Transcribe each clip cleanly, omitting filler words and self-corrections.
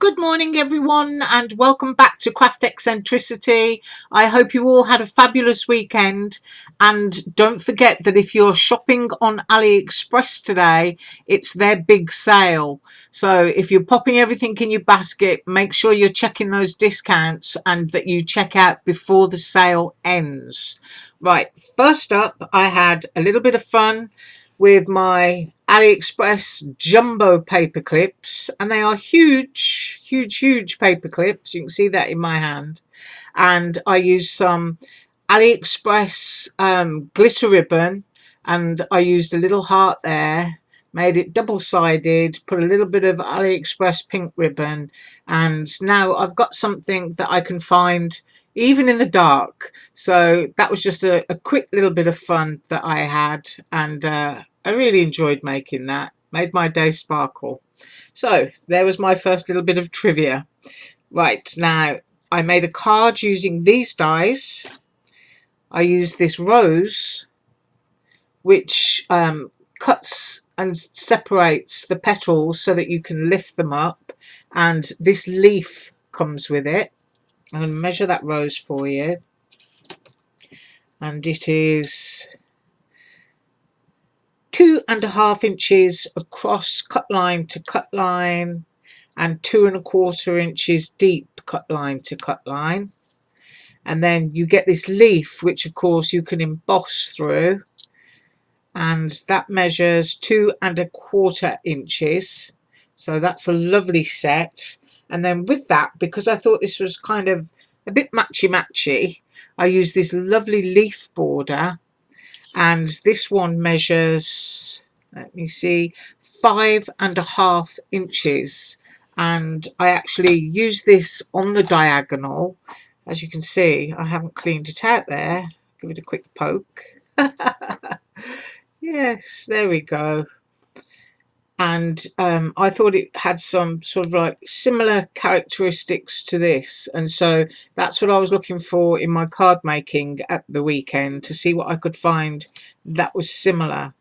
Good morning, everyone, and welcome back to Craft Eccentricity. I hope you all had a fabulous weekend. And don't forget that if you're shopping on AliExpress today, it's their big sale. So if you're popping everything in your basket, make sure you're checking those discounts and that you check out before the sale ends. Right, first up, I had a little bit of fun with my AliExpress jumbo paper clips, and they are huge paper clips. You can see that in my hand. And I used some AliExpress glitter ribbon, and I used a little heart there, made it double-sided, put a little bit of AliExpress pink ribbon, and now I've got something that I can find even in the dark. So that was just a quick little bit of fun that I had, and I really enjoyed making that. Made my day sparkle. So there was my first little bit of trivia. Right, now I made a card using these dies. I used this rose, which cuts and separates the petals so that you can lift them up, and this leaf comes with it. I'm going to measure that rose for you, and it is 2.5 inches across cut line to cut line, and 2.25 inches deep cut line to cut line. And then you get this leaf, which of course you can emboss through, and that measures 2.25 inches. So that's a lovely set. And then with that, because I thought this was kind of a bit matchy, I used this lovely leaf border, and this one measures, let me see, 5.5 inches. And I actually use this on the diagonal. As you can see, I haven't cleaned it out there. Give it a quick poke. Yes, there we go. And I thought it had some sort of like similar characteristics to this, and so that's what I was looking for in my card making at the weekend, to see what I could find that was similar.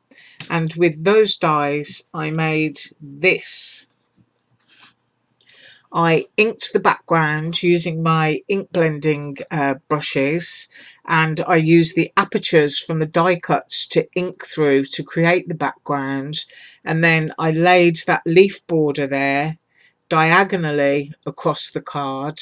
And with those dies I made this. I inked the background using my ink blending brushes, and I used the apertures from the die cuts to ink through to create the background, and then I laid that leaf border there diagonally across the card,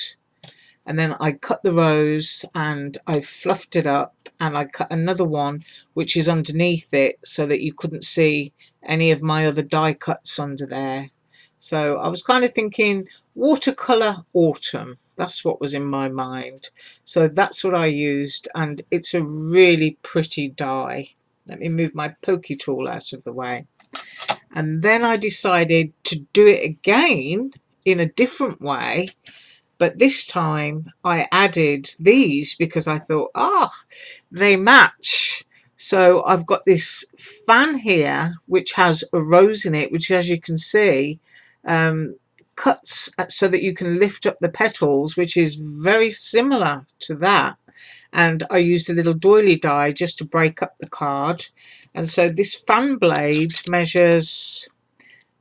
and then I cut the rose and I fluffed it up, and I cut another one which is underneath it so that you couldn't see any of my other die cuts under there. So I was kind of thinking watercolor autumn. That's what was in my mind. So that's what I used, and it's a really pretty die. Let me move my pokey tool out of the way. And then I decided to do it again in a different way, but this time I added these because I thought, they match. So I've got this fan here which has a rose in it, which, as you can see, cuts so that you can lift up the petals, which is very similar to that. And I used a little doily die just to break up the card. And so this fan blade measures,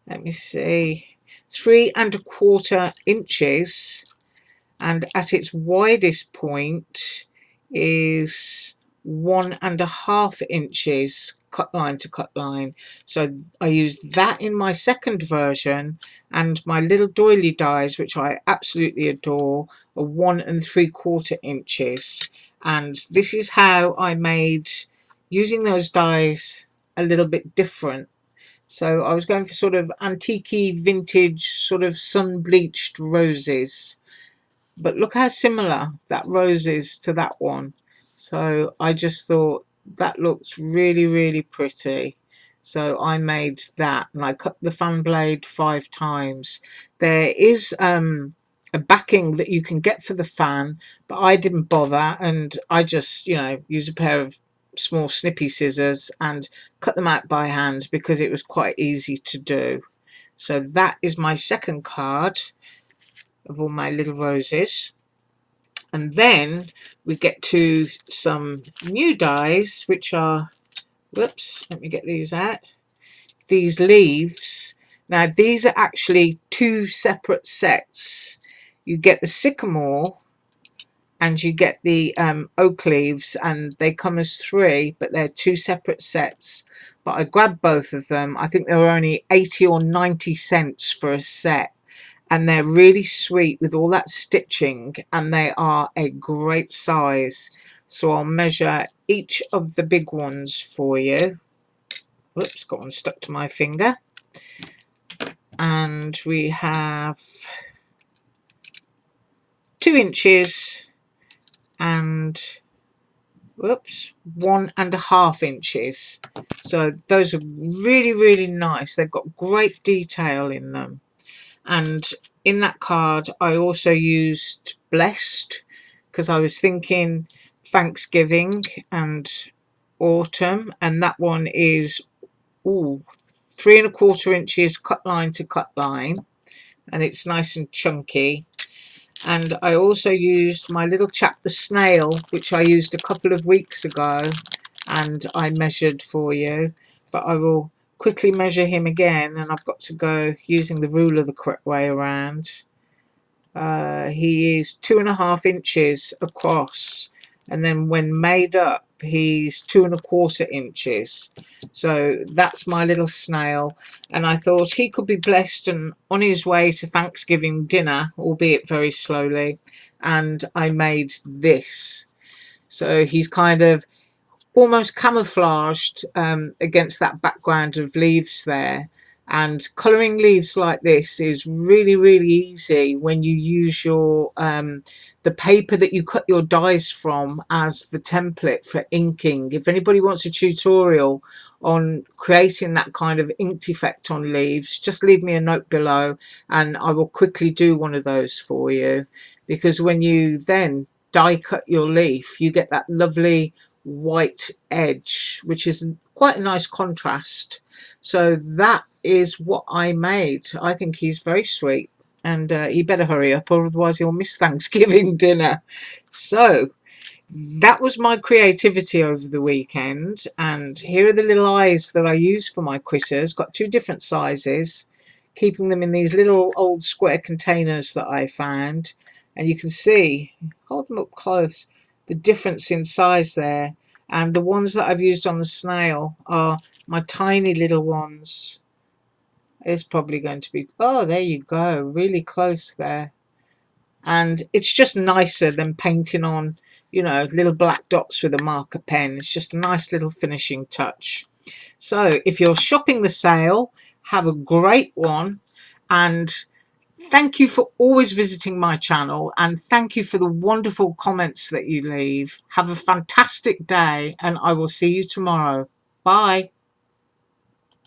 let me see, 3.25 inches, and at its widest point is 1.5 inches cut line to cut line. So I used that in my second version, and my little doily dies, which I absolutely adore, are 1.75 inches. And this is how I made, using those dies, a little bit different. So I was going for sort of antique vintage, sort of sun bleached roses, but look how similar that rose is to that one. So I just thought that looks really pretty. So I made that, and I cut the fan blade 5 times. There is a backing that you can get for the fan, but I didn't bother, and I just, use a pair of small snippy scissors and cut them out by hand because it was quite easy to do. So that is my second card of all my little roses. And then we get to some new dies, which are, whoops, let me get these out, these leaves. Now these are actually two separate sets. You get the sycamore and you get the oak leaves, and they come as three, but they're two separate sets. But I grabbed both of them. I think they were only 80 or 90 cents for a set, and they're really sweet with all that stitching, and they are a great size. So I'll measure each of the big ones for you. Whoops, got one stuck to my finger. And we have 2 inches and whoops, 1.5 inches. So those are really nice. They've got great detail in them. And in that card I also used blessed, because I was thinking Thanksgiving and autumn, and that one is 3.25 inches cut line to cut line, and it's nice and chunky. And I also used my little chap, the snail, which I used a couple of weeks ago, and I measured for you, but I will quickly measure him again, and I've got to go using the ruler the correct way around. He is 2.5 inches across, and then when made up he's 2.25 inches. So that's my little snail, and I thought he could be blessed and on his way to Thanksgiving dinner, albeit very slowly, and I made this. So he's kind of almost camouflaged against that background of leaves there. And colouring leaves like this is really easy when you use your the paper that you cut your dies from as the template for inking. If anybody wants a tutorial on creating that kind of inked effect on leaves, just leave me a note below and I will quickly do one of those for you. Because when you then die cut your leaf, you get that lovely white edge, which is quite a nice contrast. So that is what I made. I think he's very sweet, and he better hurry up, or otherwise he'll miss Thanksgiving dinner. So that was my creativity over the weekend, and here are the little eyes that I use for my quizzes. Got 2 different sizes, keeping them in these little old square containers that I found, and you can see, hold them up close, the difference in size there. And the ones that I've used on the snail are my tiny little ones. It's probably going to be, oh, there you go, really close there. And it's just nicer than painting on, you know, little black dots with a marker pen. It's just a nice little finishing touch. So if you're shopping the sale, have a great one, and thank you for always visiting my channel, and thank you for the wonderful comments that you leave. Have a fantastic day, and I will see you tomorrow. Bye.